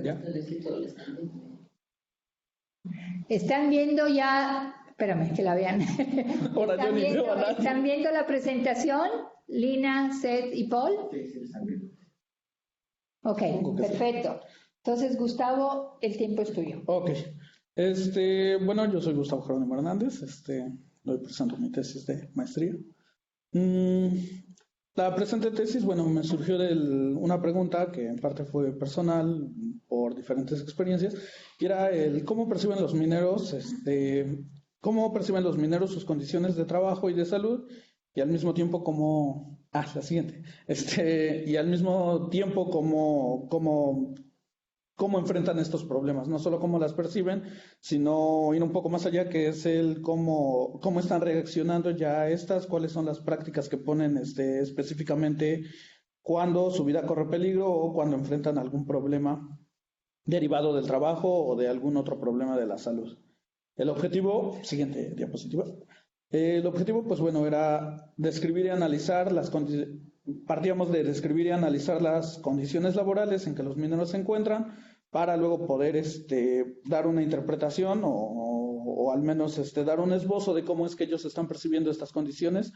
¿Ya? Están viendo ya, espérame, que la vean. Ahora yo ni veo a nadie. ¿Están viendo la presentación? Lina, Seth y Paul. Sí, están viendo. Ok, perfecto. Entonces, Gustavo, el tiempo es tuyo. Ok. Bueno, yo soy Gustavo Jerónimo Hernández. Hoy presento mi tesis de maestría. La presente tesis, bueno, me surgió de una pregunta que en parte fue personal por diferentes experiencias, y era el cómo perciben los mineros, sus condiciones de trabajo y de salud, y al mismo tiempo la siguiente, y al mismo tiempo cómo enfrentan estos problemas, no solo cómo las perciben, sino ir un poco más allá, que es el cómo están reaccionando ya a estas, cuáles son las prácticas que ponen específicamente cuando su vida corre peligro o cuando enfrentan algún problema derivado del trabajo o de algún otro problema de la salud. El objetivo, siguiente diapositiva. El objetivo, pues bueno, era describir y analizar partíamos de describir y analizar las condiciones laborales en que los mineros se encuentran para luego poder dar una interpretación o al menos dar un esbozo de cómo es que ellos están percibiendo estas condiciones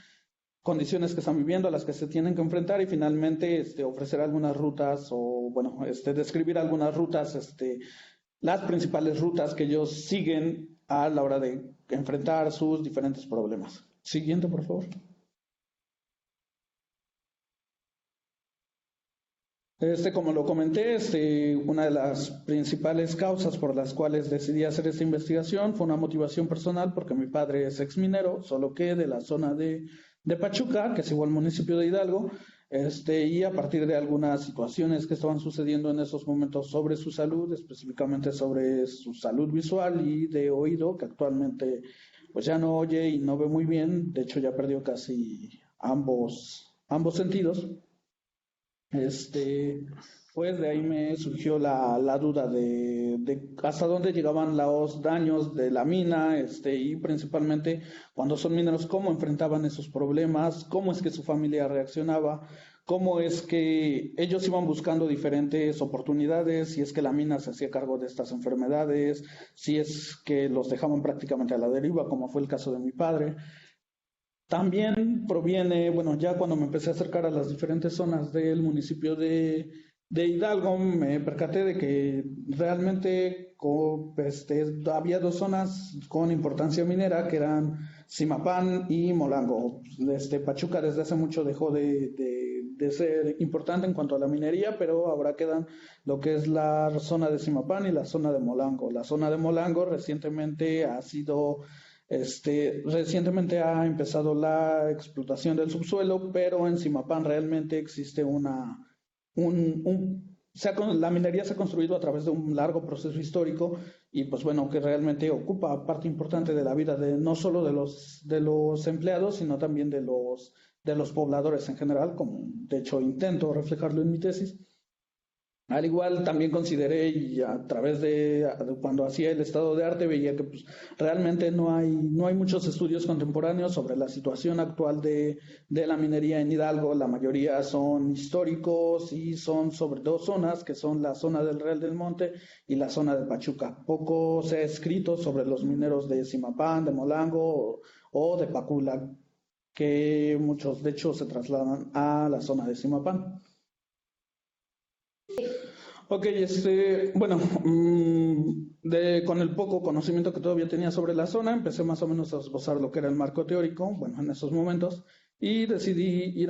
que están viviendo, a las que se tienen que enfrentar, y finalmente ofrecer algunas rutas o, bueno, describir algunas rutas, las principales rutas que ellos siguen a la hora de enfrentar sus diferentes problemas. Siguiente, por favor. Como lo comenté, una de las principales causas por las cuales decidí hacer esta investigación fue una motivación personal, porque mi padre es exminero, solo que de la zona de Pachuca, que es igual municipio de Hidalgo, y a partir de algunas situaciones que estaban sucediendo en esos momentos sobre su salud, específicamente sobre su salud visual y de oído, que actualmente pues ya no oye y no ve muy bien, de hecho ya perdió casi ambos sentidos. Pues de ahí me surgió la duda de hasta dónde llegaban los daños de la mina, y principalmente cuando son mineros, cómo enfrentaban esos problemas, cómo es que su familia reaccionaba, cómo es que ellos iban buscando diferentes oportunidades, si es que la mina se hacía cargo de estas enfermedades, si es que los dejaban prácticamente a la deriva, como fue el caso de mi padre. También proviene, bueno, ya cuando me empecé a acercar a las diferentes zonas del municipio de Hidalgo, me percaté de que realmente había dos zonas con importancia minera, que eran Zimapán y Molango. Pachuca desde hace mucho dejó de ser importante en cuanto a la minería, pero ahora quedan lo que es la zona de Zimapán y la zona de Molango. La zona de Molango recientemente ha empezado la explotación del subsuelo, pero en Zimapán realmente existe la minería se ha construido a través de un largo proceso histórico y pues bueno, que realmente ocupa parte importante de la vida no solo de los empleados, sino también de los pobladores en general, como de hecho intento reflejarlo en mi tesis. Al igual también consideré, y a través de cuando hacía el estado de arte, veía que pues, realmente no hay muchos estudios contemporáneos sobre la situación actual de la minería en Hidalgo. La mayoría son históricos y son sobre dos zonas, que son la zona del Real del Monte y la zona de Pachuca. Poco se ha escrito sobre los mineros de Zimapán, de Molango o de Pacula, que muchos de hecho se trasladan a la zona de Zimapán. Ok, bueno, con el poco conocimiento que todavía tenía sobre la zona, empecé más o menos a esbozar lo que era el marco teórico, bueno, en esos momentos, y decidí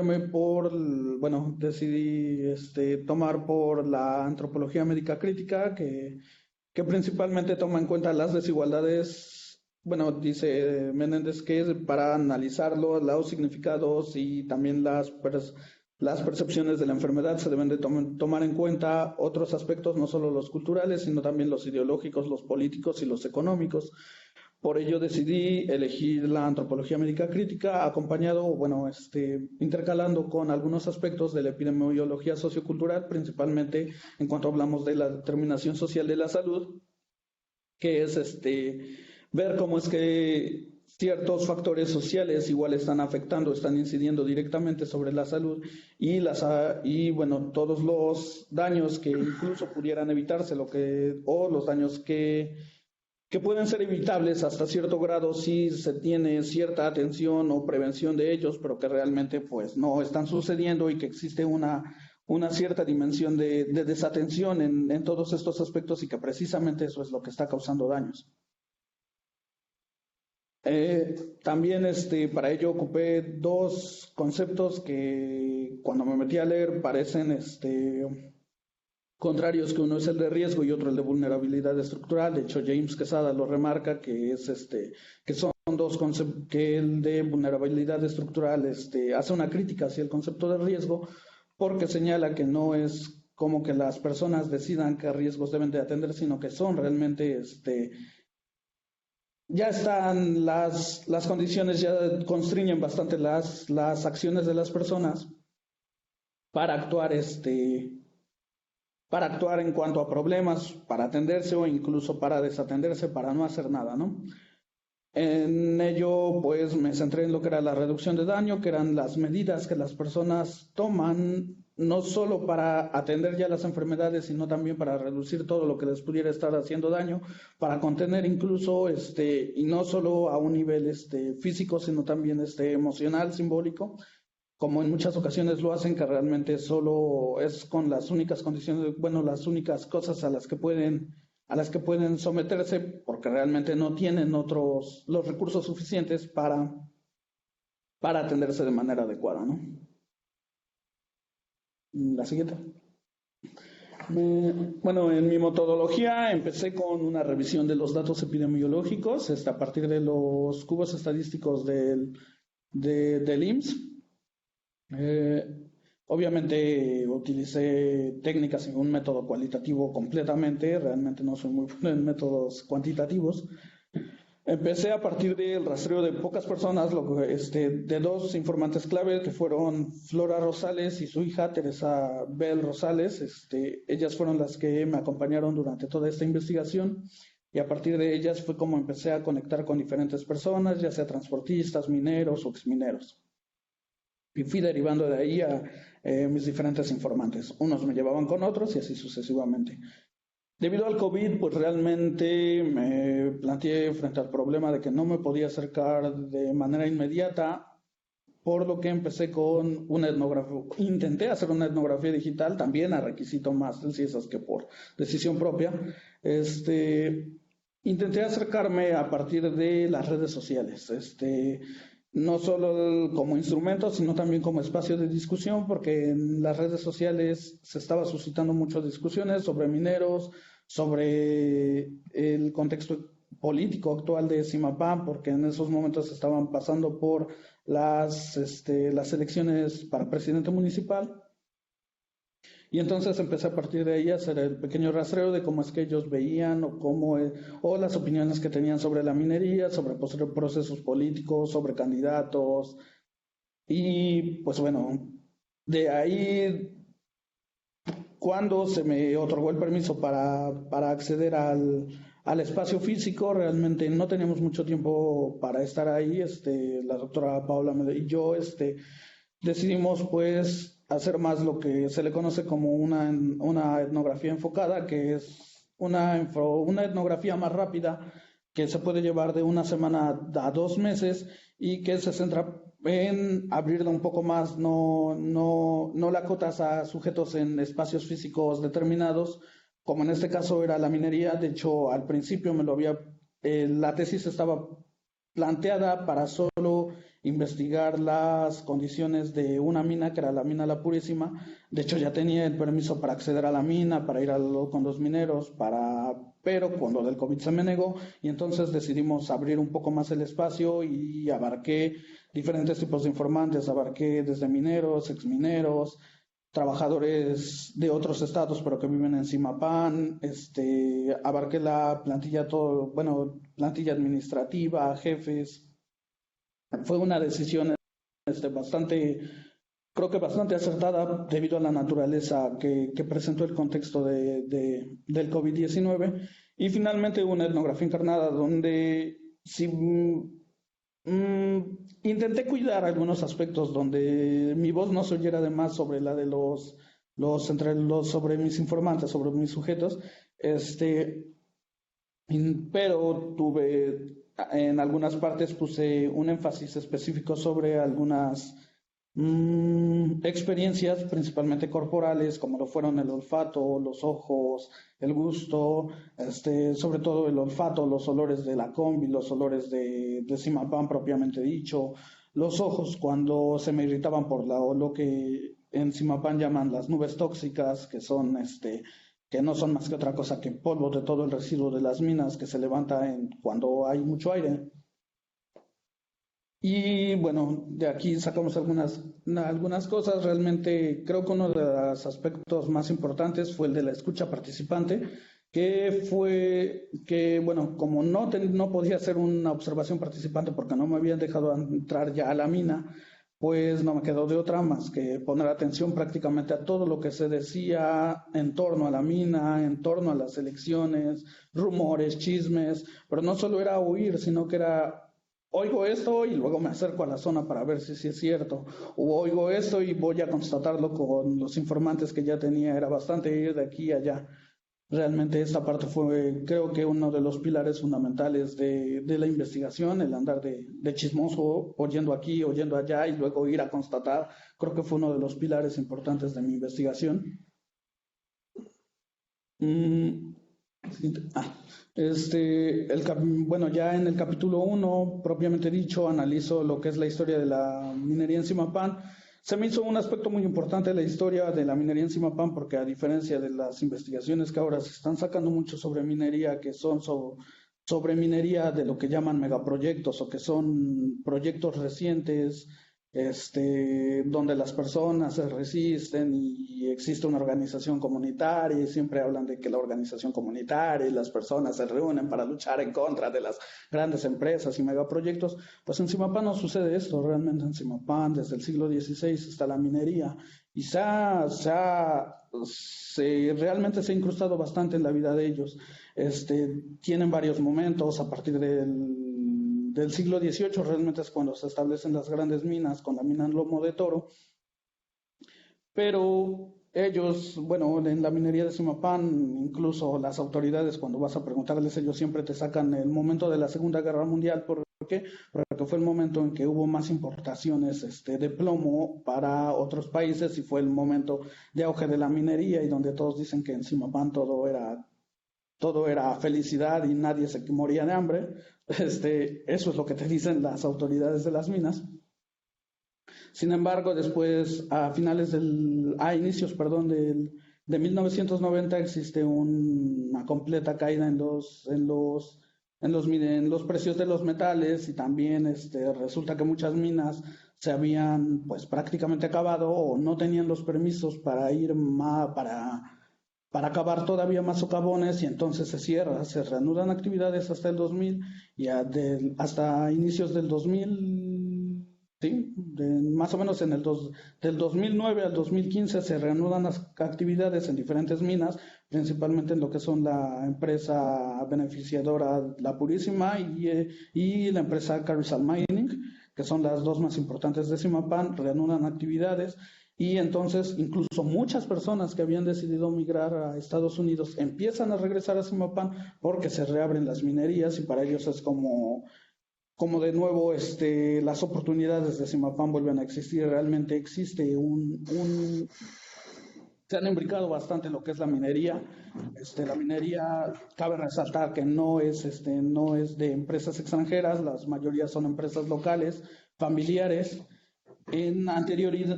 tomar por la antropología médica crítica, que principalmente toma en cuenta las desigualdades. Bueno, dice Menéndez que es para analizarlo, los significados y también las percepciones de la enfermedad se deben de tomar en cuenta otros aspectos, no solo los culturales, sino también los ideológicos, los políticos y los económicos. Por ello decidí elegir la antropología médica crítica, intercalando con algunos aspectos de la epidemiología sociocultural, principalmente en cuanto hablamos de la determinación social de la salud, que es ver cómo es que ciertos factores sociales igual están afectando, están incidiendo directamente sobre la salud y bueno, todos los daños que incluso pudieran evitarse, o los daños que pueden ser evitables hasta cierto grado si se tiene cierta atención o prevención de ellos, pero que realmente pues no están sucediendo y que existe una cierta dimensión de desatención en todos estos aspectos y que precisamente eso es lo que está causando daños. También para ello ocupé dos conceptos que cuando me metí a leer parecen contrarios, que uno es el de riesgo y otro el de vulnerabilidad estructural. De hecho, James Quesada lo remarca, que que son dos conceptos, que el de vulnerabilidad estructural hace una crítica hacia el concepto de riesgo, porque señala que no es como que las personas decidan qué riesgos deben de atender, sino que son realmente ya están las condiciones, ya constriñen bastante las acciones de las personas para actuar en cuanto a problemas, para atenderse o incluso para desatenderse, para no hacer nada, ¿no? En ello, pues me centré en lo que era la reducción de daño, que eran las medidas que las personas toman, no solo para atender ya las enfermedades, sino también para reducir todo lo que les pudiera estar haciendo daño, para contener incluso, y no solo a un nivel físico, sino también emocional, simbólico, como en muchas ocasiones lo hacen, que realmente solo es con las únicas condiciones, bueno, las únicas cosas a las que pueden someterse, porque realmente no tienen los recursos suficientes para atenderse de manera adecuada, ¿no? La siguiente. Bueno, en mi metodología empecé con una revisión de los datos epidemiológicos, a partir de los cubos estadísticos del IMSS. Obviamente utilicé técnicas en un método cualitativo completamente, realmente no soy muy bueno en métodos cuantitativos. Empecé a partir del rastreo de pocas personas, de dos informantes clave que fueron Flora Rosales y su hija Teresa Bell Rosales. Ellas fueron las que me acompañaron durante toda esta investigación y a partir de ellas fue como empecé a conectar con diferentes personas, ya sea transportistas, mineros o exmineros. Y fui derivando de ahí a mis diferentes informantes. Unos me llevaban con otros y así sucesivamente. Debido al COVID, pues realmente me planteé frente al problema de que no me podía acercar de manera inmediata, por lo que empecé con una etnografía. Intenté hacer una etnografía digital, también a requisito más de ciencias que por decisión propia. Intenté acercarme a partir de las redes sociales. No solo como instrumento, sino también como espacio de discusión, porque en las redes sociales se estaba suscitando muchas discusiones sobre mineros, sobre el contexto político actual de Zimapán, porque en esos momentos estaban pasando por las elecciones para presidente municipal. Y entonces empecé a partir de ahí a hacer el pequeño rastreo de cómo es que ellos veían o las opiniones que tenían sobre la minería, sobre procesos políticos, sobre candidatos. Y pues bueno, de ahí, cuando se me otorgó el permiso para acceder al espacio físico, realmente no teníamos mucho tiempo para estar ahí. La doctora Paula y yo decidimos pues hacer más lo que se le conoce como una etnografía enfocada, que es una etnografía más rápida que se puede llevar de una semana a 2 meses y que se centra en abrirla un poco más, no la acotas a sujetos en espacios físicos determinados, como en este caso era la minería. De hecho, al principio la tesis estaba planteada para solo investigar las condiciones de una mina, que era la mina La Purísima. De hecho, ya tenía el permiso para acceder a la mina, para ir con los mineros, pero cuando del COVID se me negó, y entonces decidimos abrir un poco más el espacio y abarqué diferentes tipos de informantes, abarqué desde mineros, exmineros, trabajadores de otros estados pero que viven en Zimapán, abarqué la plantilla plantilla administrativa, jefes. Fue una decisión creo que bastante acertada debido a la naturaleza que presentó el contexto del COVID-19. Y finalmente una etnografía encarnada donde, si Intenté cuidar algunos aspectos donde mi voz no se oyera además sobre la de sobre mis informantes, sobre mis sujetos, este, pero en algunas partes puse un énfasis específico sobre algunas experiencias, principalmente corporales, como lo fueron el olfato, los ojos, el gusto, sobre todo el olfato, los olores de la combi, los olores de Zimapán propiamente dicho, los ojos cuando se me irritaban por lo que en Zimapán llaman las nubes tóxicas, que no son más que otra cosa que polvo de todo el residuo de las minas que se levanta cuando hay mucho aire. Y bueno, de aquí sacamos algunas cosas. Realmente creo que uno de los aspectos más importantes fue el de la escucha participante, que fue que, bueno, como no podía hacer una observación participante porque no me habían dejado entrar ya a la mina, pues no me quedó de otra más que poner atención prácticamente a todo lo que se decía en torno a la mina, en torno a las elecciones, rumores, chismes, pero no solo era oír, sino que era oigo esto y luego me acerco a la zona para ver si es cierto, o oigo esto y voy a constatarlo con los informantes que ya tenía, era bastante ir de aquí a allá. Realmente esta parte fue, creo que uno de los pilares fundamentales de la investigación, el andar de chismoso, oyendo aquí, oyendo allá y luego ir a constatar, creo que fue uno de los pilares importantes de mi investigación. Mm, bueno, ya en el capítulo 1, propiamente dicho, analizo lo que es la historia de la minería en Zimapán. Se me hizo un aspecto muy importante de la historia de la minería en Zimapán porque a diferencia de las investigaciones que ahora se están sacando mucho sobre minería, que son sobre minería de lo que llaman megaproyectos o que son proyectos recientes, donde las personas se resisten y existe una organización comunitaria y siempre hablan de que la organización comunitaria y las personas se reúnen para luchar en contra de las grandes empresas y megaproyectos. Pues en Zimapán no sucede esto, realmente en Zimapán desde el siglo XVI está la minería y realmente se ha incrustado bastante en la vida de ellos. Tienen varios momentos a partir del siglo XVIII, realmente es cuando se establecen las grandes minas, con la mina en Lomo de Toro, pero ellos, bueno, en la minería de Zimapán, incluso las autoridades, cuando vas a preguntarles, ellos siempre te sacan el momento de la Segunda Guerra Mundial. ¿Por qué? Porque fue el momento en que hubo más importaciones de plomo para otros países y fue el momento de auge de la minería y donde todos dicen que en Zimapán todo era felicidad y nadie se moría de hambre. Eso es lo que te dicen las autoridades de las minas. Sin embargo, después, a inicios, perdón, de 1990 existe una completa caída en los precios de los metales y también resulta que muchas minas se habían pues prácticamente acabado o no tenían los permisos para ir para acabar todavía más socavones y entonces se reanudan actividades hasta el 2000 y hasta inicios del 2000, sí, más o menos del 2009 al 2015 se reanudan las actividades en diferentes minas, principalmente en lo que son la empresa beneficiadora La Purísima y la empresa Carrizal Mining, que son las dos más importantes de Zimapán, reanudan actividades. Y entonces incluso muchas personas que habían decidido migrar a Estados Unidos empiezan a regresar a Zimapán porque se reabren las minerías y para ellos es como de nuevo las oportunidades de Zimapán vuelven a existir. Realmente existe se han imbricado bastante en lo que es la minería. La minería, cabe resaltar que no es de empresas extranjeras, las mayorías son empresas locales, familiares.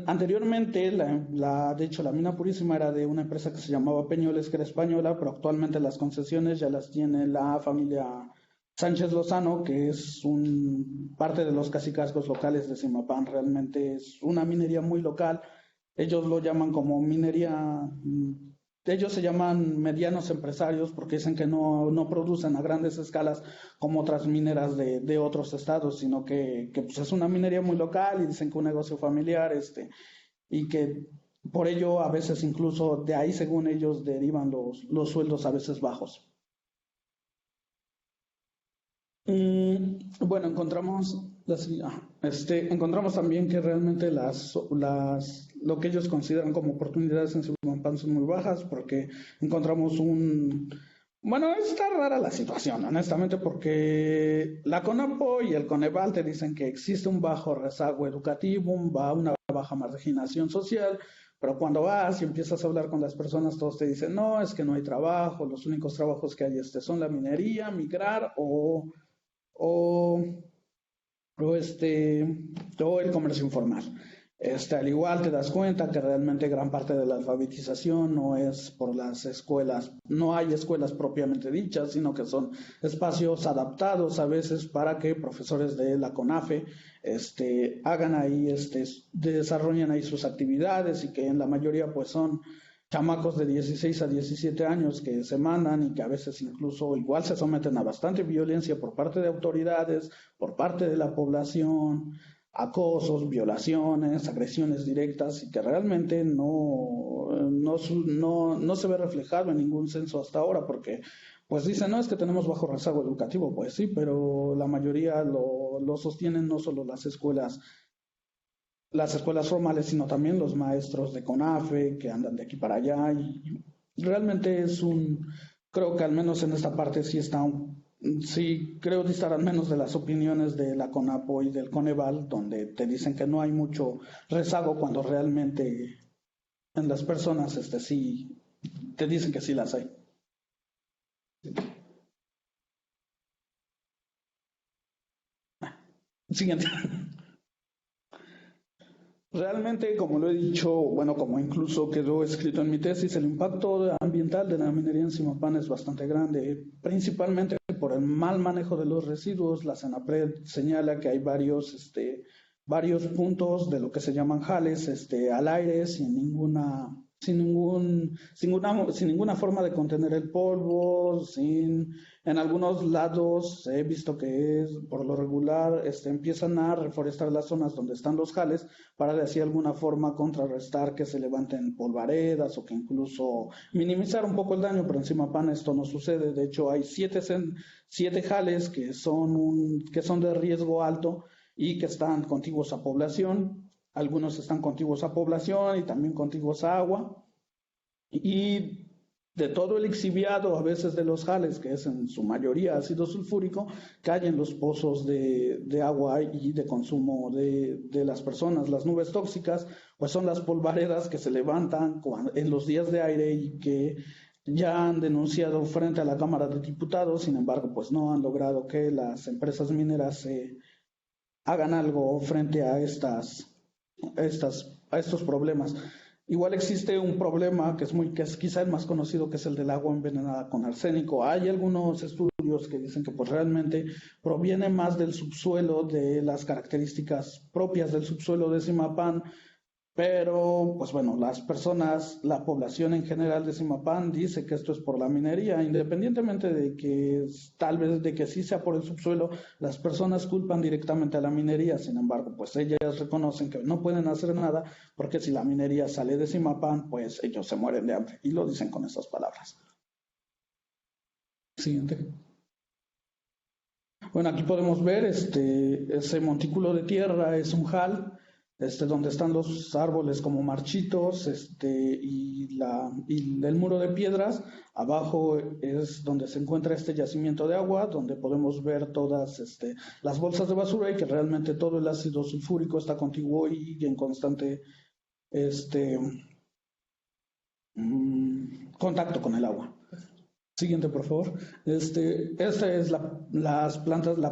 Anteriormente, de hecho, la mina Purísima era de una empresa que se llamaba Peñoles, que era española, pero actualmente las concesiones ya las tiene la familia Sánchez Lozano, que es parte de los cacicazgos locales de Zimapán. Realmente es una minería muy local. Ellos lo llaman como minería. Ellos se llaman medianos empresarios porque dicen que no producen a grandes escalas como otras mineras de otros estados, sino que pues es una minería muy local y dicen que un negocio familiar, y que por ello a veces incluso de ahí, según ellos, derivan los sueldos a veces bajos. Bueno, encontramos también que realmente lo que ellos consideran como oportunidades en Zimapán son muy bajas, porque encontramos bueno, está rara la situación, honestamente, porque la CONAPO y el CONEVAL te dicen que existe un bajo rezago educativo, una baja marginación social, pero cuando vas y empiezas a hablar con las personas, todos te dicen, no, es que no hay trabajo, los únicos trabajos que hay son la minería, migrar o, o el comercio informal. Al igual te das cuenta que realmente gran parte de la alfabetización no es por las escuelas, no hay escuelas propiamente dichas, sino que son espacios adaptados a veces para que profesores de la CONAFE hagan ahí, desarrollen ahí sus actividades y que en la mayoría pues son chamacos de 16 a 17 años que se mandan y que a veces incluso igual se someten a bastante violencia por parte de autoridades, por parte de la población, acosos, violaciones, agresiones directas y que realmente no se ve reflejado en ningún censo hasta ahora porque pues dicen, no, es que tenemos bajo rezago educativo, pues sí, pero la mayoría lo sostienen no solo las escuelas formales, sino también los maestros de CONAFE que andan de aquí para allá y realmente creo que al menos en esta parte sí creo distar al menos de las opiniones de la CONAPO y del CONEVAL, donde te dicen que no hay mucho rezago cuando realmente en las personas sí te dicen que sí las hay. Siguiente. Realmente, como lo he dicho, bueno, como incluso quedó escrito en mi tesis, el impacto ambiental de la minería en Zimapán es bastante grande, principalmente por el mal manejo de los residuos. La CENAPRED señala que hay varios puntos de lo que se llaman jales al aire sin ninguna forma de contener el polvo, en algunos lados he visto que por lo regular empiezan a reforestar las zonas donde están los jales para de así alguna forma contrarrestar que se levanten polvaredas o que incluso minimizar un poco el daño, pero en Zimapán esto no sucede. De hecho hay siete jales que son de riesgo alto y que están contiguos a población. Algunos están contiguos a población y también contiguos a agua. Y de todo el lixiviado, a veces de los jales, que es en su mayoría ácido sulfúrico, cae en los pozos de agua y de consumo de las personas. Las nubes tóxicas, pues son las polvaredas que se levantan en los días de aire y que ya han denunciado frente a la Cámara de Diputados. Sin embargo, pues no han logrado que las empresas mineras hagan algo frente a estos problemas. Igual existe un problema que es quizá el más conocido, que es el del agua envenenada con arsénico. Hay algunos estudios que dicen que pues realmente proviene más del subsuelo, de las características propias del subsuelo de Zimapán, pero pues bueno, la población en general de Zimapán dice que esto es por la minería, independientemente de que tal vez de que sí sea por el subsuelo, las personas culpan directamente a la minería. Sin embargo, pues ellas reconocen que no pueden hacer nada porque si la minería sale de Zimapán, pues ellos se mueren de hambre y lo dicen con esas palabras. Siguiente. Bueno, aquí podemos ver ese montículo de tierra, es un jal. Donde están los árboles como marchitos, y el muro de piedras. Abajo es donde se encuentra este yacimiento de agua, donde podemos ver todas las bolsas de basura y que realmente todo el ácido sulfúrico está contiguo y en constante contacto con el agua. Siguiente, por favor. Esta es la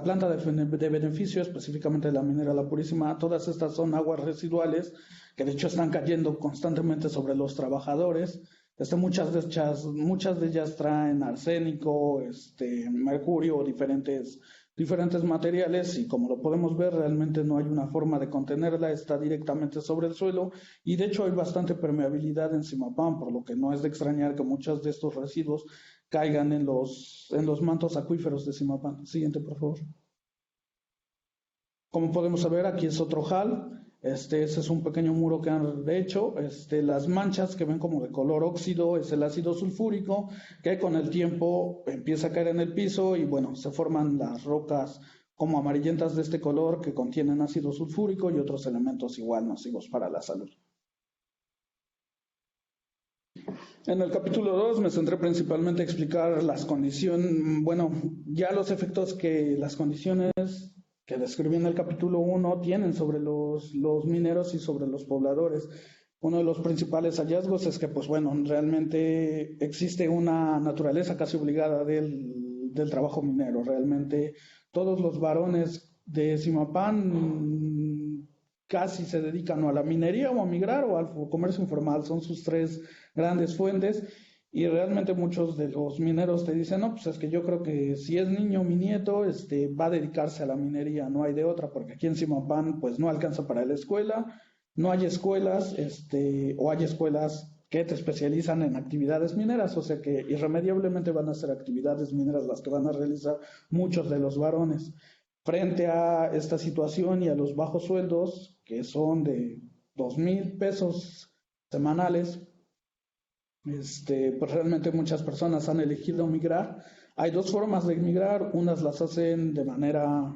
planta de beneficio, específicamente de la minera La Purísima. Todas estas son aguas residuales que de hecho están cayendo constantemente sobre los trabajadores. Muchas de ellas traen arsénico, mercurio, diferentes materiales, y como lo podemos ver, realmente no hay una forma de contenerla, está directamente sobre el suelo y de hecho hay bastante permeabilidad en Zimapán, por lo que no es de extrañar que muchos de estos residuos caigan en los mantos acuíferos de Zimapán. Siguiente, por favor. Como podemos ver, aquí es otro jal. Ese es un pequeño muro que han hecho. Las manchas que ven como de color óxido es el ácido sulfúrico, que con el tiempo empieza a caer en el piso y bueno, se forman las rocas como amarillentas de este color que contienen ácido sulfúrico y otros elementos igual nocivos para la salud. En el capítulo 2 me centré principalmente en explicar las condiciones, bueno, ya los efectos que las condiciones que describí en el capítulo 1 tienen sobre los mineros y sobre los pobladores. Uno de los principales hallazgos es que, pues bueno, realmente existe una naturaleza casi obligada del trabajo minero. Realmente todos los varones de Zimapán casi se dedican o a la minería o a migrar o al comercio informal. Son sus tres grandes fuentes. Y realmente muchos de los mineros te dicen, no, pues es que yo creo que si es niño mi nieto, va a dedicarse a la minería, no hay de otra, porque aquí en Zimapán pues no alcanza para la escuela, no hay escuelas, o hay escuelas que te especializan en actividades mineras, o sea que irremediablemente van a ser actividades mineras las que van a realizar muchos de los varones. Frente a esta situación y a los bajos sueldos, que son de 2,000 pesos semanales, pues realmente muchas personas han elegido migrar. Hay dos formas de migrar, unas las hacen de manera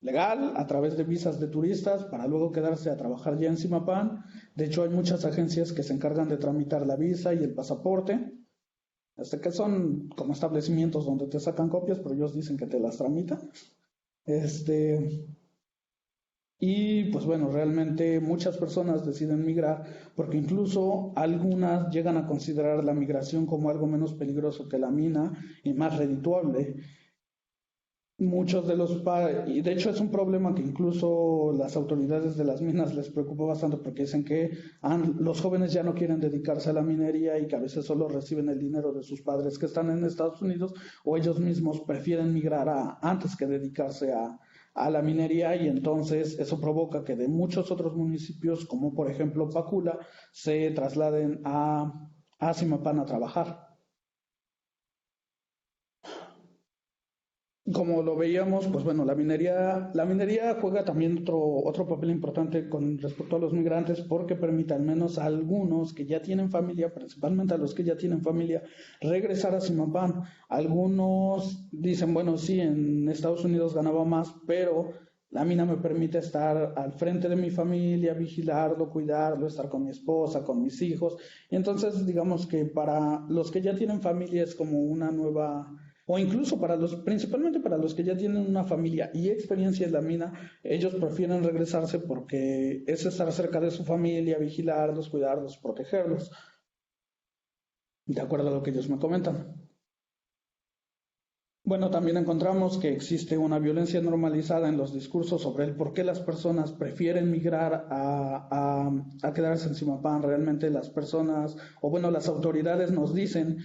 legal, a través de visas de turistas, para luego quedarse a trabajar ya en Zimapán. De hecho, hay muchas agencias que se encargan de tramitar la visa y el pasaporte, que son como establecimientos donde te sacan copias, pero ellos dicen que te las tramitan. Y pues bueno, realmente muchas personas deciden migrar porque incluso algunas llegan a considerar la migración como algo menos peligroso que la mina y más redituable. Muchos de y de hecho es un problema que incluso las autoridades de las minas les preocupa bastante porque dicen que los jóvenes ya no quieren dedicarse a la minería y que a veces solo reciben el dinero de sus padres que están en Estados Unidos o ellos mismos prefieren migrar antes que dedicarse a la minería, y entonces eso provoca que de muchos otros municipios, como por ejemplo Pacula, se trasladen a Zimapán a trabajar. Como lo veíamos, pues bueno, la minería juega también otro papel importante con respecto a los migrantes porque permite al menos a algunos que ya tienen familia, principalmente a los que ya tienen familia, regresar a Zimapán. Algunos dicen, bueno, sí, en Estados Unidos ganaba más, pero la mina me permite estar al frente de mi familia, vigilarlo, cuidarlo, estar con mi esposa, con mis hijos. Y entonces, digamos que para los que ya tienen familia es como una nueva, o incluso principalmente para los que ya tienen una familia y experiencia en la mina, ellos prefieren regresarse porque es estar cerca de su familia, vigilarlos, cuidarlos, protegerlos, de acuerdo a lo que ellos me comentan. Bueno, también encontramos que existe una violencia normalizada en los discursos sobre el por qué las personas prefieren migrar a quedarse en Zimapán. Realmente las personas, o bueno, las autoridades nos dicen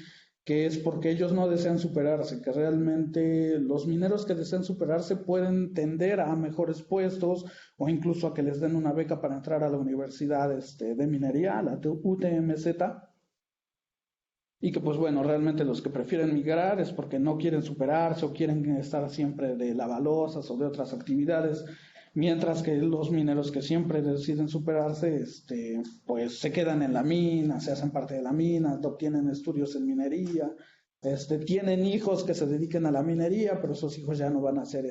que es porque ellos no desean superarse, que realmente los mineros que desean superarse pueden tender a mejores puestos o incluso a que les den una beca para entrar a la universidad de minería, la UTMZ, y que pues bueno, realmente los que prefieren migrar es porque no quieren superarse o quieren estar siempre de lavalosas o de otras actividades, mientras que los mineros que siempre deciden superarse, pues se quedan en la mina, se hacen parte de la mina, obtienen estudios en minería, tienen hijos que se dediquen a la minería, pero esos hijos ya no van a ser,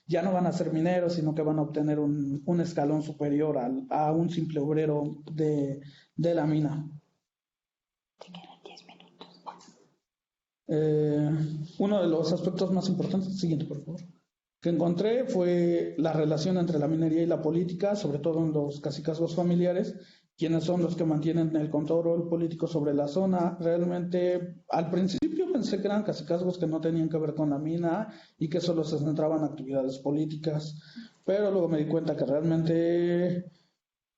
ya no van a ser mineros, sino que van a obtener un escalón superior a un simple obrero de la mina. Uno de los aspectos más importantes, siguiente por favor, que encontré fue la relación entre la minería y la política, sobre todo en los cacicazgos familiares, quienes son los que mantienen el control político sobre la zona. Realmente al principio pensé que eran cacicazgos que no tenían que ver con la mina y que solo se centraban en actividades políticas, pero luego me di cuenta que realmente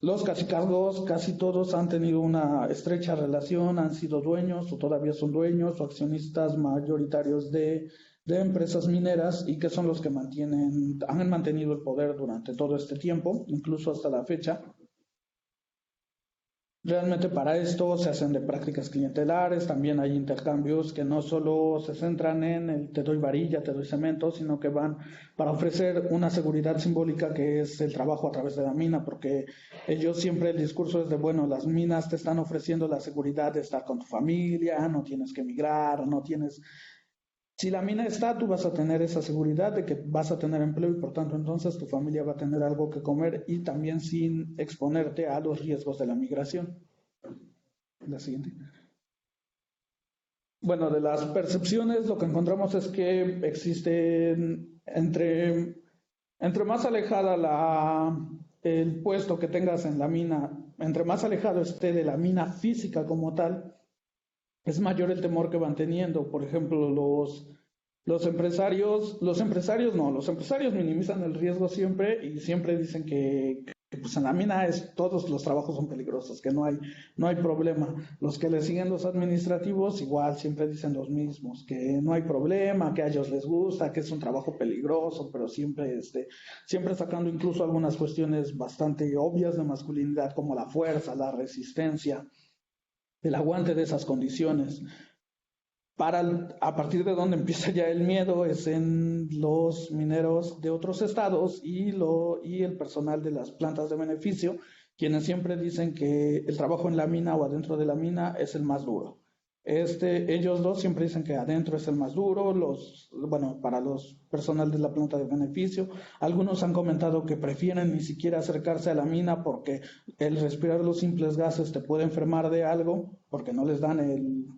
los cacicazgos casi todos han tenido una estrecha relación, han sido dueños o todavía son dueños o accionistas mayoritarios de empresas mineras, y que son los que han mantenido el poder durante todo este tiempo, incluso hasta la fecha. Realmente para esto se hacen de prácticas clientelares, también hay intercambios que no solo se centran en el te doy varilla, te doy cemento, sino que van para ofrecer una seguridad simbólica que es el trabajo a través de la mina, porque ellos siempre el discurso es de, bueno, las minas te están ofreciendo la seguridad de estar con tu familia, no tienes que emigrar, no tienes... Si la mina está, tú vas a tener esa seguridad de que vas a tener empleo y por tanto entonces tu familia va a tener algo que comer y también sin exponerte a los riesgos de la migración. La siguiente. Bueno, de las percepciones lo que encontramos es que existen entre más alejada el puesto que tengas en la mina, entre más alejado esté de la mina física como tal, es mayor el temor que van teniendo. Por ejemplo, los empresarios minimizan el riesgo siempre y siempre dicen que pues en la mina todos los trabajos son peligrosos, que no hay problema. Los que le siguen los administrativos igual siempre dicen los mismos, que no hay problema, que a ellos les gusta, que es un trabajo peligroso, pero siempre sacando incluso algunas cuestiones bastante obvias de masculinidad como la fuerza, la resistencia, el aguante de esas condiciones. A partir de donde empieza ya el miedo es en los mineros de otros estados y el personal de las plantas de beneficio, quienes siempre dicen que el trabajo en la mina o adentro de la mina es el más duro. Ellos dos siempre dicen que adentro es el más duro, para los personal de la planta de beneficio. Algunos han comentado que prefieren ni siquiera acercarse a la mina porque el respirar los simples gases te puede enfermar de algo, porque no les dan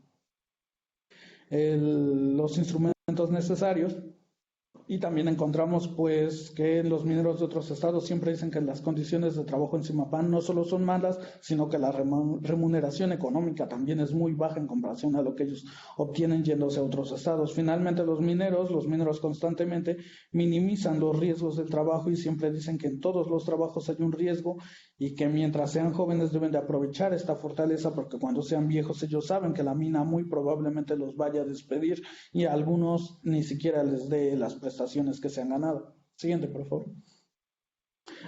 los instrumentos necesarios. Y también encontramos pues que los mineros de otros estados siempre dicen que las condiciones de trabajo en Zimapán no solo son malas, sino que la remuneración económica también es muy baja en comparación a lo que ellos obtienen yéndose a otros estados. Finalmente los mineros constantemente minimizan los riesgos del trabajo y siempre dicen que en todos los trabajos hay un riesgo y que mientras sean jóvenes deben de aprovechar esta fortaleza porque cuando sean viejos ellos saben que la mina muy probablemente los vaya a despedir y a algunos ni siquiera les dé las prestaciones que se han ganado. Siguiente, por favor.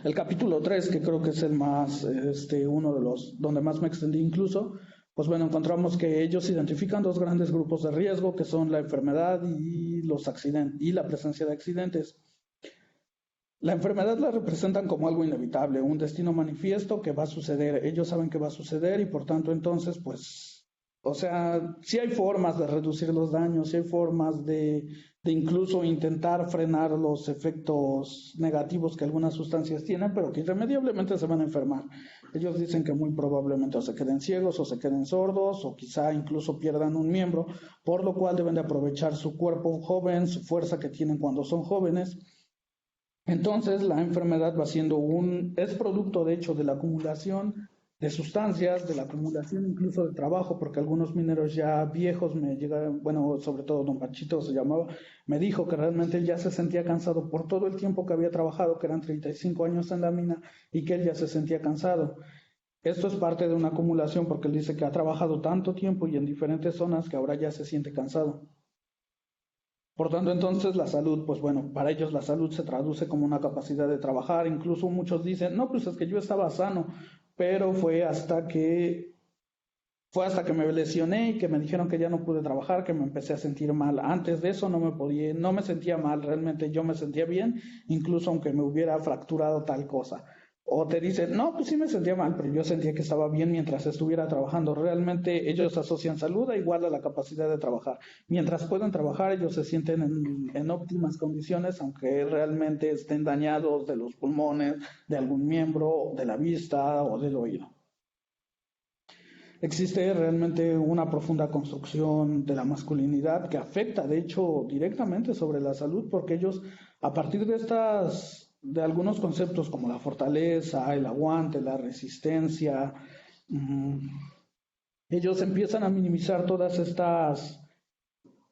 El capítulo 3, que creo que es el más, uno de los donde más me extendí incluso, pues bueno, encontramos que ellos identifican dos grandes grupos de riesgo que son la enfermedad y los accidentes y la presencia de accidentes. La enfermedad la representan como algo inevitable, un destino manifiesto que va a suceder. Ellos saben que va a suceder y por tanto entonces, pues, o sea, sí hay formas de reducir los daños, sí hay formas de incluso intentar frenar los efectos negativos que algunas sustancias tienen, pero que irremediablemente se van a enfermar. Ellos dicen que muy probablemente o se queden ciegos o se queden sordos o quizá incluso pierdan un miembro, por lo cual deben de aprovechar su cuerpo joven, su fuerza que tienen cuando son jóvenes. Entonces la enfermedad va siendo es producto de hecho de la acumulación de sustancias, de la acumulación incluso de trabajo, porque algunos mineros ya viejos me llegaron, bueno, sobre todo don Panchito se llamaba, me dijo que realmente él ya se sentía cansado por todo el tiempo que había trabajado, que eran 35 años en la mina, y que él ya se sentía cansado. Esto es parte de una acumulación porque él dice que ha trabajado tanto tiempo y en diferentes zonas que ahora ya se siente cansado. Por tanto, entonces la salud, pues bueno, para ellos la salud se traduce como una capacidad de trabajar. Incluso muchos dicen, no, pues es que yo estaba sano, pero fue hasta que me lesioné y que me dijeron que ya no pude trabajar, que me empecé a sentir mal. Antes de eso no me sentía mal, realmente yo me sentía bien, incluso aunque me hubiera fracturado tal cosa. O te dicen, no, pues sí me sentía mal, pero yo sentía que estaba bien mientras estuviera trabajando. Realmente ellos asocian salud a igual a la capacidad de trabajar. Mientras puedan trabajar, ellos se sienten en óptimas condiciones, aunque realmente estén dañados de los pulmones, de algún miembro, de la vista o del oído. Existe realmente una profunda construcción de la masculinidad que afecta, de hecho, directamente sobre la salud, porque ellos, a partir de algunos conceptos como la fortaleza, el aguante, la resistencia, ellos empiezan a minimizar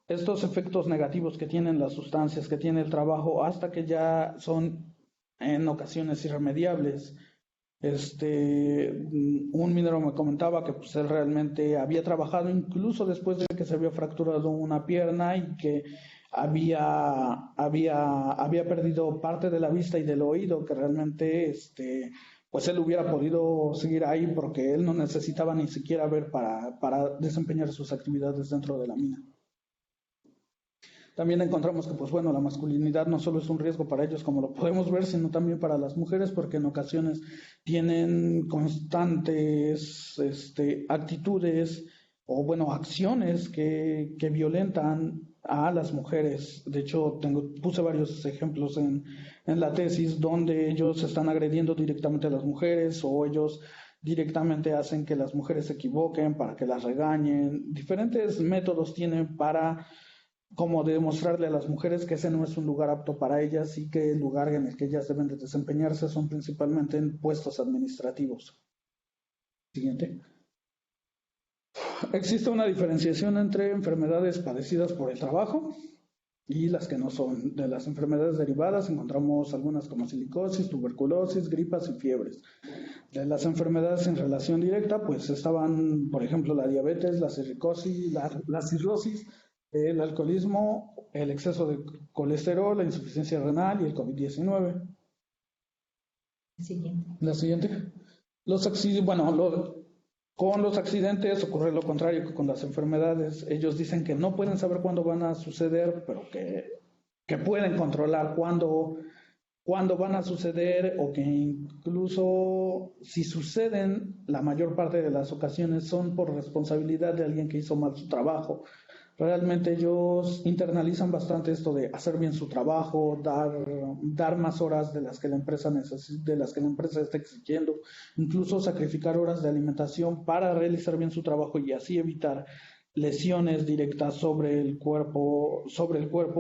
estos efectos negativos que tienen las sustancias, que tiene el trabajo, hasta que ya son en ocasiones irremediables. Un minero me comentaba que pues él realmente había trabajado incluso después de que se había fracturado una pierna y que había perdido parte de la vista y del oído, que realmente pues él hubiera podido seguir ahí porque él no necesitaba ni siquiera ver para desempeñar sus actividades dentro de la mina. También encontramos que, pues bueno, la masculinidad no solo es un riesgo para ellos, como lo podemos ver, sino también para las mujeres, porque en ocasiones tienen constantes actitudes o, bueno, acciones que violentan a las mujeres. De hecho, puse varios ejemplos en la tesis donde ellos están agrediendo directamente a las mujeres o ellos directamente hacen que las mujeres se equivoquen, para que las regañen. Diferentes métodos tienen para como demostrarle a las mujeres que ese no es un lugar apto para ellas y que el lugar en el que ellas deben de desempeñarse son principalmente en puestos administrativos. Siguiente. Existe una diferenciación entre enfermedades padecidas por el trabajo y las que no son. De las enfermedades derivadas encontramos algunas como silicosis, tuberculosis, gripas y fiebres. De las enfermedades en relación directa, pues estaban, por ejemplo, la diabetes, la cirrosis, el alcoholismo, el exceso de colesterol, la insuficiencia renal y el COVID-19. La siguiente. Con los accidentes ocurre lo contrario que con las enfermedades. Ellos dicen que no pueden saber cuándo van a suceder, pero que pueden controlar cuándo van a suceder, o que incluso si suceden, la mayor parte de las ocasiones son por responsabilidad de alguien que hizo mal su trabajo. Realmente ellos internalizan bastante esto de hacer bien su trabajo, dar más horas de las que la empresa está exigiendo, incluso sacrificar horas de alimentación para realizar bien su trabajo y así evitar lesiones directas sobre el cuerpo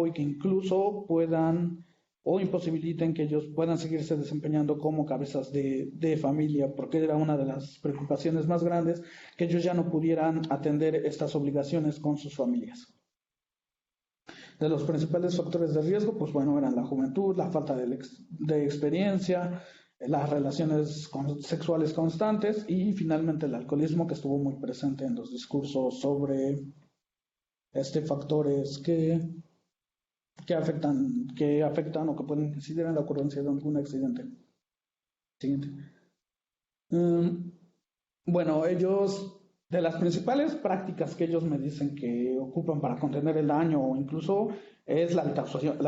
y que incluso puedan o imposibiliten que ellos puedan seguirse desempeñando como cabezas de familia, porque era una de las preocupaciones más grandes, que ellos ya no pudieran atender estas obligaciones con sus familias. De los principales factores de riesgo, pues bueno, eran la juventud, la falta de experiencia, las relaciones sexuales constantes y finalmente el alcoholismo, que estuvo muy presente en los discursos sobre factores que afectan o que pueden incidir en la ocurrencia de algún accidente. Siguiente. Bueno, de las principales prácticas que ellos me dicen que ocupan para contener el daño o incluso es la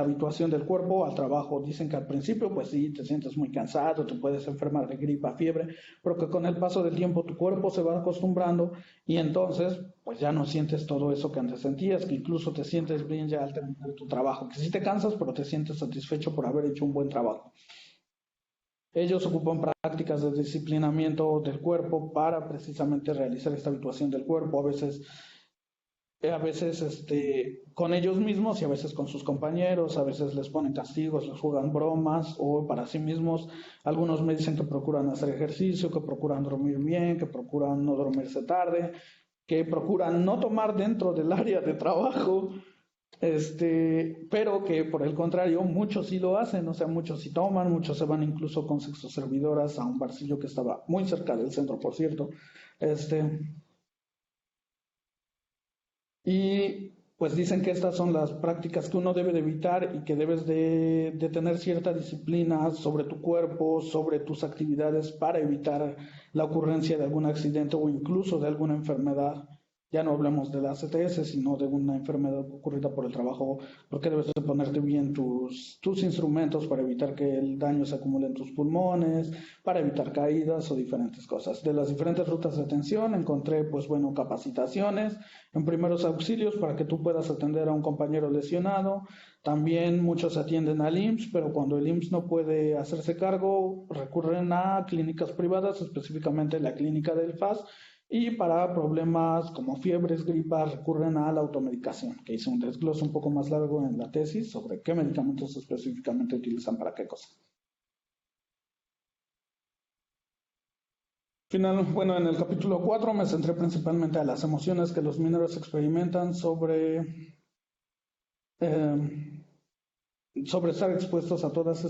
habituación del cuerpo al trabajo. Dicen que al principio pues sí, te sientes muy cansado, te puedes enfermar de gripa, fiebre, pero que con el paso del tiempo tu cuerpo se va acostumbrando y entonces pues ya no sientes todo eso que antes sentías, que incluso te sientes bien ya al terminar tu trabajo, que sí te cansas pero te sientes satisfecho por haber hecho un buen trabajo. Ellos ocupan prácticas de disciplinamiento del cuerpo para precisamente realizar esta habituación del cuerpo, a veces con ellos mismos y a veces con sus compañeros, a veces les ponen castigos, les juegan bromas o para sí mismos. Algunos me dicen que procuran hacer ejercicio, que procuran dormir bien, que procuran no dormirse tarde, que procuran no tomar dentro del área de trabajo, pero que por el contrario muchos sí lo hacen, o sea, muchos sí toman, muchos se van incluso con sexoservidoras a un barcillo que estaba muy cerca del centro, por cierto, y pues dicen que estas son las prácticas que uno debe de evitar y que debes de tener cierta disciplina sobre tu cuerpo, sobre tus actividades para evitar la ocurrencia de algún accidente o incluso de alguna enfermedad. Ya no hablemos de la ACTS, sino de una enfermedad ocurrida por el trabajo, porque debes de ponerte bien tus instrumentos para evitar que el daño se acumule en tus pulmones, para evitar caídas o diferentes cosas. De las diferentes rutas de atención encontré, pues bueno, capacitaciones en primeros auxilios para que tú puedas atender a un compañero lesionado. También muchos atienden al IMSS, pero cuando el IMSS no puede hacerse cargo, recurren a clínicas privadas, específicamente la clínica del FAS, y para problemas como fiebres, gripas, recurren a la automedicación, que hice un desglose un poco más largo en la tesis sobre qué medicamentos específicamente utilizan para qué cosa. En el capítulo 4 me centré principalmente a las emociones que los mineros experimentan sobre estar expuestos a todas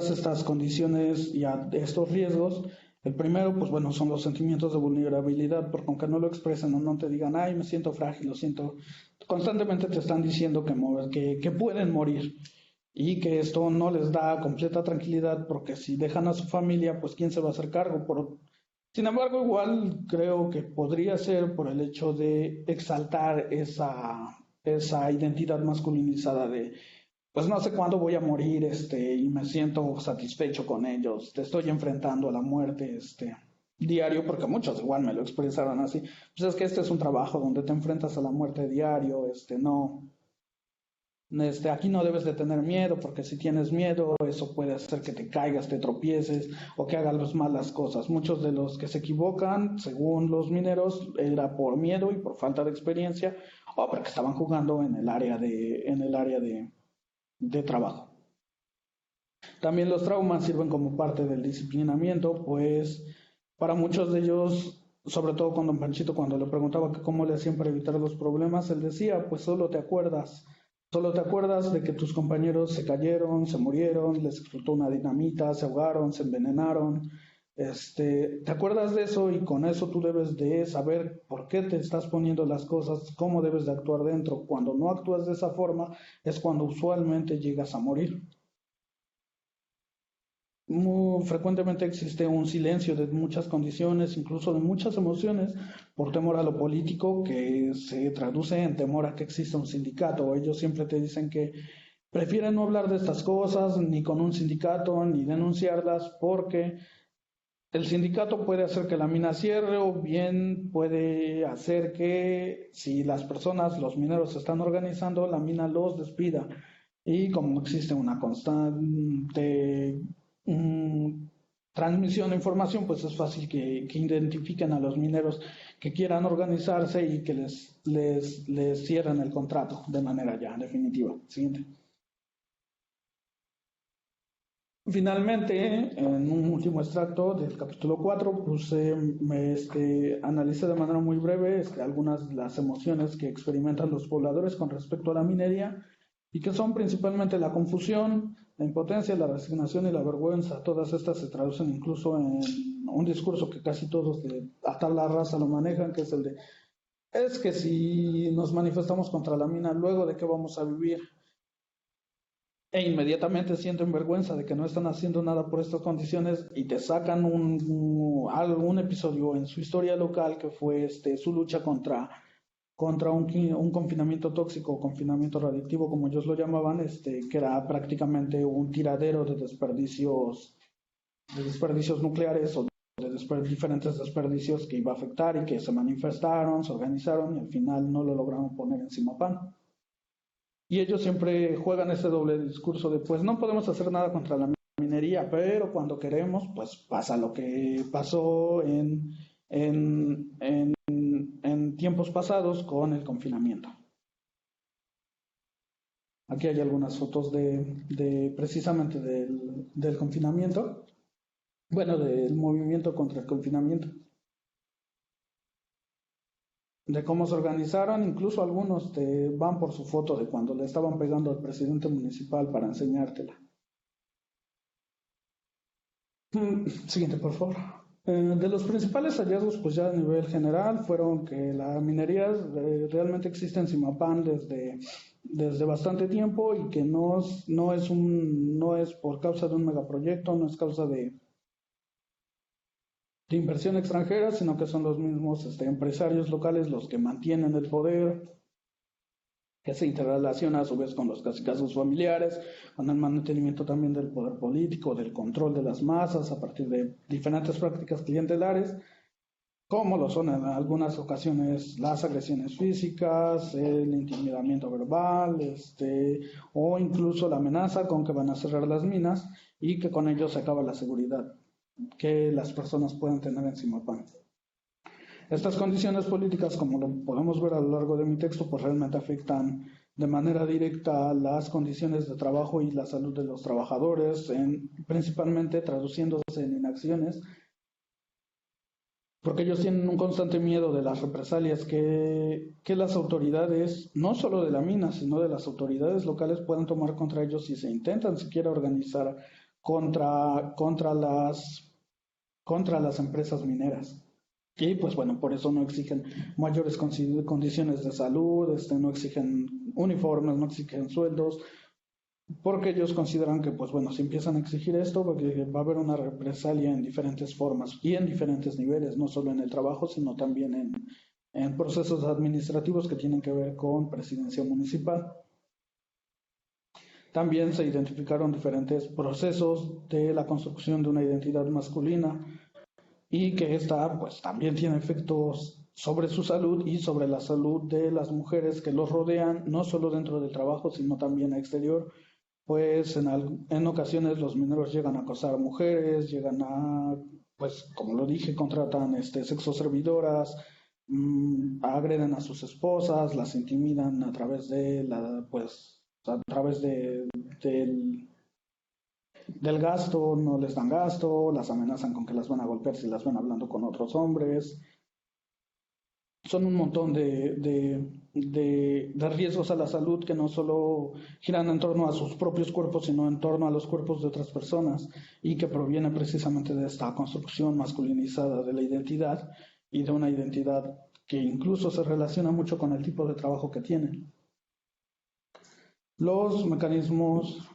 estas condiciones y a estos riesgos. El primero, pues bueno, son los sentimientos de vulnerabilidad, porque aunque no lo expresen o no te digan, ay, me siento frágil, lo siento, constantemente te están diciendo que pueden morir. y que esto no les da completa tranquilidad porque si dejan a su familia, pues ¿quién se va a hacer cargo? Sin embargo, igual creo que podría ser por el hecho de exaltar esa identidad masculinizada de, pues no sé cuándo voy a morir, y me siento satisfecho con ellos, te estoy enfrentando a la muerte, diario, porque muchos igual me lo expresaron así, pues es que este es un trabajo donde te enfrentas a la muerte diario, no, aquí no debes de tener miedo, porque si tienes miedo, eso puede hacer que te caigas, te tropieces o que hagas malas cosas. Muchos de los que se equivocan, según los mineros, era por miedo y por falta de experiencia o porque estaban jugando en el área de trabajo. También los traumas sirven como parte del disciplinamiento, pues para muchos de ellos, sobre todo con don Panchito, cuando le preguntaba que cómo le hacían para evitar los problemas, él decía, pues solo te acuerdas de que tus compañeros se cayeron, se murieron, les explotó una dinamita, se ahogaron, se envenenaron. Te acuerdas de eso y con eso tú debes de saber por qué te estás poniendo las cosas, cómo debes de actuar dentro. Cuando no actúas de esa forma es cuando usualmente llegas a morir. Muy frecuentemente existe un silencio de muchas condiciones, incluso de muchas emociones, por temor a lo político, que se traduce en temor a que exista un sindicato. Ellos siempre te dicen que prefieren no hablar de estas cosas ni con un sindicato ni denunciarlas porque el sindicato puede hacer que la mina cierre o bien puede hacer que si las personas, los mineros se están organizando, la mina los despida. Y como existe una constante transmisión de información, pues es fácil que identifiquen a los mineros que quieran organizarse y que les cierren el contrato de manera ya definitiva. Siguiente. Finalmente, en un último extracto del capítulo 4, analicé de manera muy breve algunas de las emociones que experimentan los pobladores con respecto a la minería y que son principalmente la confusión, la impotencia, la resignación y la vergüenza. Todas estas se traducen incluso en un discurso que casi todos a tabla rasa lo manejan, que es el de, es que si nos manifestamos contra la mina, luego de qué vamos a vivir, e inmediatamente sienten vergüenza de que no están haciendo nada por estas condiciones y te sacan algún episodio en su historia local que fue su lucha contra un confinamiento tóxico o confinamiento radiactivo, como ellos lo llamaban, que era prácticamente un tiradero de desperdicios nucleares o de diferentes desperdicios que iba a afectar y que se manifestaron, se organizaron y al final no lo lograron poner en Zimapán. Y ellos siempre juegan ese doble discurso de, pues no podemos hacer nada contra la minería, pero cuando queremos, pues pasa lo que pasó en tiempos pasados con el confinamiento. Aquí hay algunas fotos precisamente del confinamiento, bueno, del movimiento contra el confinamiento. De cómo se organizaron, incluso algunos te van por su foto de cuando le estaban pegando al presidente municipal para enseñártela. Siguiente, por favor. De los principales hallazgos, pues ya a nivel general, fueron que la minería realmente existe en Zimapán desde bastante tiempo y que no es por causa de un megaproyecto, no es causa de inversión extranjera, sino que son los mismos empresarios locales los que mantienen el poder, que se interrelaciona a su vez con los casos familiares, con el mantenimiento también del poder político, del control de las masas a partir de diferentes prácticas clientelares, como lo son en algunas ocasiones las agresiones físicas, el intimidamiento verbal, o incluso la amenaza con que van a cerrar las minas y que con ello se acaba la seguridad que las personas pueden tener en Zimapán. Estas condiciones políticas, como lo podemos ver a lo largo de mi texto, pues realmente afectan de manera directa las condiciones de trabajo y la salud de los trabajadores, principalmente traduciéndose en inacciones, porque ellos tienen un constante miedo de las represalias que las autoridades, no solo de la mina, sino de las autoridades locales puedan tomar contra ellos si se intentan siquiera organizar contra las empresas mineras. Y pues bueno, por eso no exigen mayores condiciones de salud, no exigen uniformes, no exigen sueldos, porque ellos consideran que, pues bueno, si empiezan a exigir esto, porque va a haber una represalia en diferentes formas y en diferentes niveles, no solo en el trabajo, sino también en procesos administrativos que tienen que ver con presidencia municipal. También se identificaron diferentes procesos de la construcción de una identidad masculina y que esta pues también tiene efectos sobre su salud y sobre la salud de las mujeres que los rodean, no solo dentro del trabajo, sino también exterior, pues en ocasiones los mineros llegan a acosar a mujeres, llegan a, pues como lo dije, contratan sexoservidoras, agreden a sus esposas, las intimidan a través de del gasto, no les dan gasto, las amenazan con que las van a golpear si las ven hablando con otros hombres. Son un montón de riesgos a la salud que no solo giran en torno a sus propios cuerpos, sino en torno a los cuerpos de otras personas y que proviene precisamente de esta construcción masculinizada de la identidad y de una identidad que incluso se relaciona mucho con el tipo de trabajo que tienen. Los mecanismos,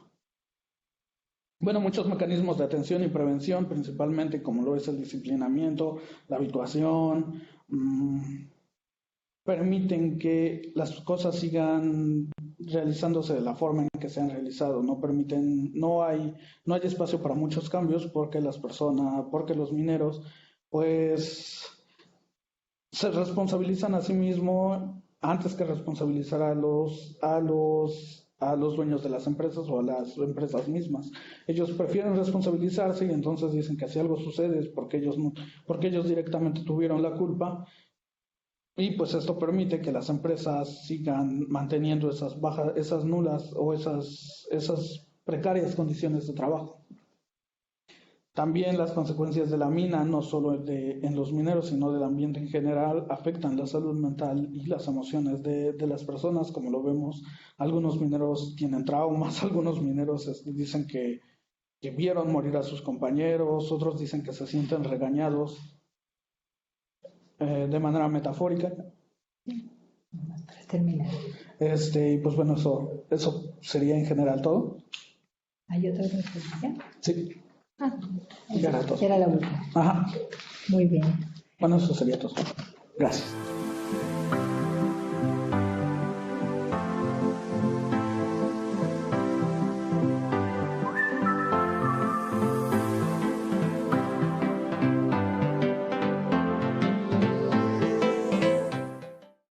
muchos mecanismos de atención y prevención, principalmente como lo es el disciplinamiento, la habituación, permiten que las cosas sigan realizándose de la forma en que se han realizado, no hay espacio para muchos cambios porque los mineros, pues, se responsabilizan a sí mismos antes que responsabilizar a los dueños de las empresas o a las empresas mismas. Ellos prefieren responsabilizarse y entonces dicen que si algo sucede es porque ellos directamente tuvieron la culpa. Y pues esto permite que las empresas sigan manteniendo esas nulas o esas precarias condiciones de trabajo. También las consecuencias de la mina, no solo en los mineros, sino del ambiente en general, afectan la salud mental y las emociones de las personas. Como lo vemos, algunos mineros tienen traumas, algunos mineros dicen que vieron morir a sus compañeros, otros dicen que se sienten regañados de manera metafórica. Termina. Y pues bueno, eso sería en general todo. ¿Hay otra reflexión? Sí. Era la última. Ajá. Muy bien. Bueno, eso sería todo. Gracias.